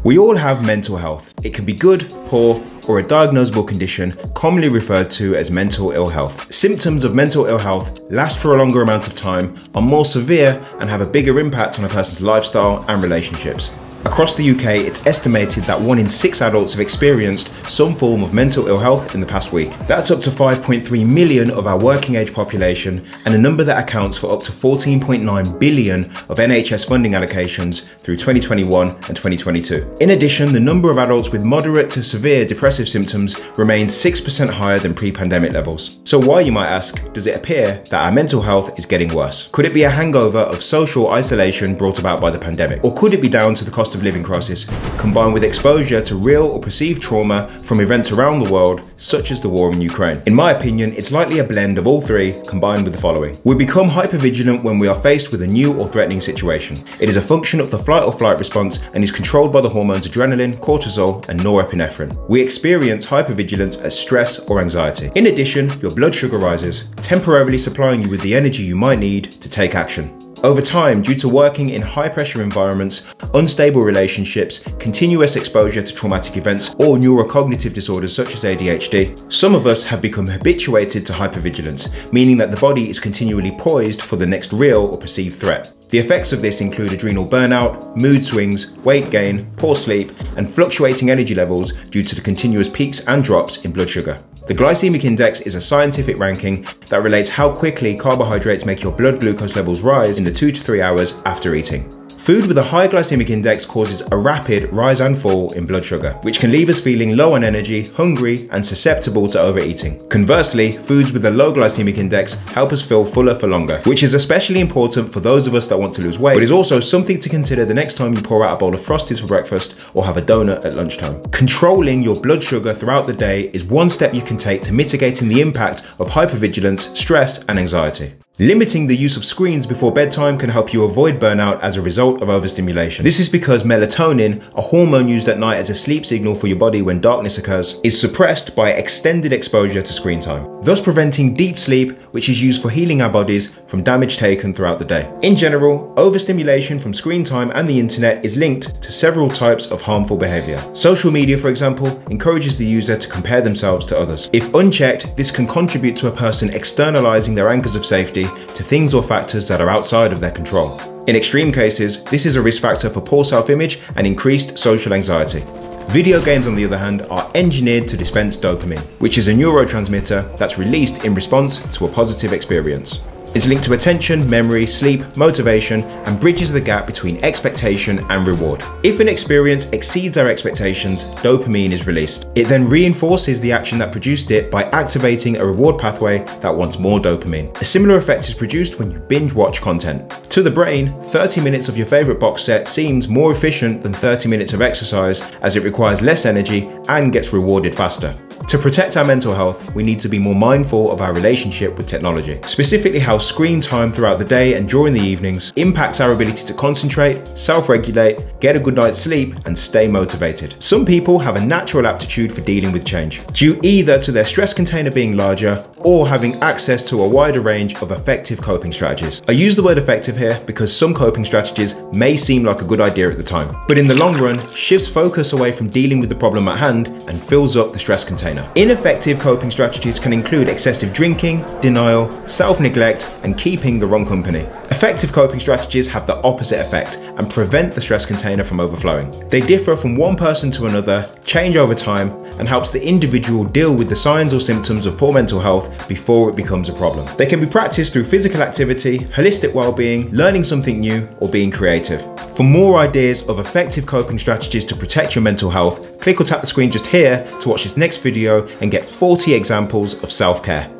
We all have mental health. It can be good, poor, or a diagnosable condition commonly referred to as mental ill health. Symptoms of mental ill health last for a longer amount of time, are more severe, and have a bigger impact on a person's lifestyle and relationships. Across the UK, it's estimated that 1 in 6 adults have experienced some form of mental ill health in the past week. That's up to 5.3 million of our working age population, and a number that accounts for up to 14.9 billion of NHS funding allocations through 2021 and 2022. In addition, the number of adults with moderate to severe depressive symptoms remains 6% higher than pre-pandemic levels. So why, you might ask, does it appear that our mental health is getting worse? Could it be a hangover of social isolation brought about by the pandemic? Or could it be down to the cost of living crisis, combined with exposure to real or perceived trauma from events around the world, such as the war in Ukraine? In my opinion, it's likely a blend of all three combined with the following. We become hypervigilant when we are faced with a new or threatening situation. It is a function of the fight or flight response and is controlled by the hormones adrenaline, cortisol, and norepinephrine. We experience hypervigilance as stress or anxiety. In addition, your blood sugar rises, temporarily supplying you with the energy you might need to take action. Over time, due to working in high-pressure environments, unstable relationships, continuous exposure to traumatic events, or neurocognitive disorders such as ADHD, some of us have become habituated to hypervigilance, meaning that the body is continually poised for the next real or perceived threat. The effects of this include adrenal burnout, mood swings, weight gain, poor sleep, and fluctuating energy levels due to the continuous peaks and drops in blood sugar. The glycemic index is a scientific ranking that relates how quickly carbohydrates make your blood glucose levels rise in the 2 to 3 hours after eating. Food with a high glycemic index causes a rapid rise and fall in blood sugar, which can leave us feeling low on energy, hungry, and susceptible to overeating. Conversely, foods with a low glycemic index help us feel fuller for longer, which is especially important for those of us that want to lose weight, but is also something to consider the next time you pour out a bowl of Frosties for breakfast or have a donut at lunchtime. Controlling your blood sugar throughout the day is one step you can take to mitigating the impact of hypervigilance, stress, and anxiety. Limiting the use of screens before bedtime can help you avoid burnout as a result of overstimulation. This is because melatonin, a hormone used at night as a sleep signal for your body when darkness occurs, is suppressed by extended exposure to screen time, thus preventing deep sleep, which is used for healing our bodies from damage taken throughout the day. In general, overstimulation from screen time and the internet is linked to several types of harmful behavior. Social media, for example, encourages the user to compare themselves to others. If unchecked, this can contribute to a person externalizing their anchors of safety to things or factors that are outside of their control. In extreme cases, this is a risk factor for poor self-image and increased social anxiety. Video games, on the other hand, are engineered to dispense dopamine, which is a neurotransmitter that's released in response to a positive experience. It's linked to attention, memory, sleep, motivation, and bridges the gap between expectation and reward. If an experience exceeds our expectations, dopamine is released. It then reinforces the action that produced it by activating a reward pathway that wants more dopamine. A similar effect is produced when you binge watch content. To the brain, 30 minutes of your favorite box set seems more efficient than 30 minutes of exercise, as it requires less energy and gets rewarded faster. To protect our mental health, we need to be more mindful of our relationship with technology, specifically how screen time throughout the day and during the evenings impacts our ability to concentrate, self-regulate, get a good night's sleep, and stay motivated. Some people have a natural aptitude for dealing with change, due either to their stress container being larger or having access to a wider range of effective coping strategies. I use the word effective here because some coping strategies may seem like a good idea at the time, but in the long run, shifts focus away from dealing with the problem at hand and fills up the stress container. Ineffective coping strategies can include excessive drinking, denial, self-neglect, and keeping the wrong company. Effective coping strategies have the opposite effect and prevent the stress container from overflowing. They differ from one person to another, change over time, and helps the individual deal with the signs or symptoms of poor mental health before it becomes a problem. They can be practiced through physical activity, holistic well-being, learning something new, or being creative. For more ideas of effective coping strategies to protect your mental health, click or tap the screen just here to watch this next video and get 40 examples of self-care.